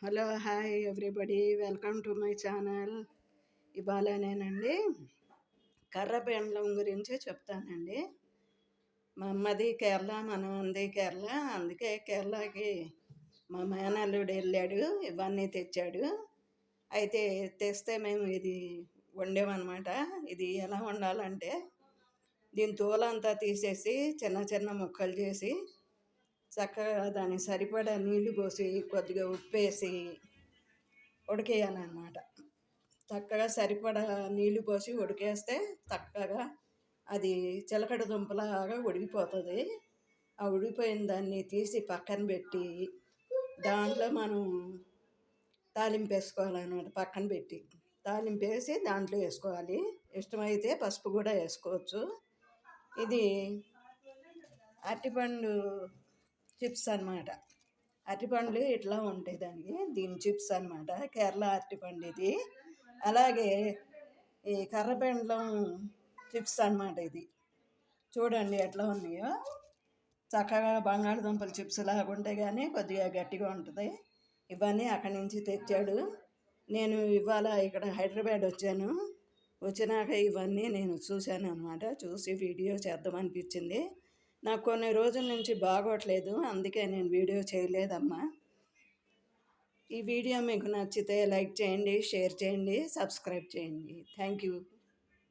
Hello hi everybody, welcome to my channel. ఇవాళ నేనండి కర్ర పెండలం గురించి చెప్తానండి. మా అమ్మది కేరళ, మనది కేరళ. అందుకే కేరళకి మా మేనల్లుడు వెళ్ళాడు, ఇవన్నీ తెచ్చాడు. అయితే తెస్తే మేము ఇది వండామన్నమాట. ఇది ఎలా వండాలంటే దీని తోలంతా తీసేసి చిన్న చిన్న ముక్కలు చేసి చక్కగా దానికి సరిపడా నీళ్లు పోసి కొద్దిగా ఉప్పేసి ఉడికేయాలన్నమాట. చక్కగా సరిపడా నీళ్లు పోసి ఉడికేస్తే చక్కగా అది చిలకడ దుంపలాగా ఉడికిపోతుంది. ఆ ఉడికిపోయిన దాన్ని తీసి పక్కన పెట్టి దాంట్లో మనం తాలింపు వేసుకోవాలన్నమాట. పక్కన పెట్టి తాలింపు వేసి దాంట్లో వేసుకోవాలి. ఇష్టమైతే పసుపు కూడా వేసుకోవచ్చు. ఇది అరటిపండు చిప్స్ అన్నమాట. అరటిపండ్లు ఇట్లా ఉంటాయి దీని చిప్స్ అన్నమాట. కేరళ అరటిపండు ఇది. అలాగే ఈ కర్రపెండలం చిప్స్ అన్నమాట. ఇది చూడండి ఎట్లా ఉన్నాయో. చక్కగా బంగాళదుంపల చిప్స్ లాగా ఉంటాయి, కానీ కొద్దిగా గట్టిగా ఉంటుంది. ఇవన్నీ అక్కడి నుంచి తెచ్చాడు. నేను ఇవాళ ఇక్కడ హైదరాబాద్ వచ్చాను. వచ్చినాక ఇవన్నీ నేను చూశాను అన్నమాట. చూసి వీడియో చేద్దామనిపించింది. నాకు కొన్ని రోజుల నుంచి బాగోట్లేదు, అందుకే నేను వీడియో చేయలేదమ్మా. ఈ వీడియో మీకు నచ్చితే లైక్ చేయండి, షేర్ చేయండి, సబ్స్క్రైబ్ చేయండి. Thank you.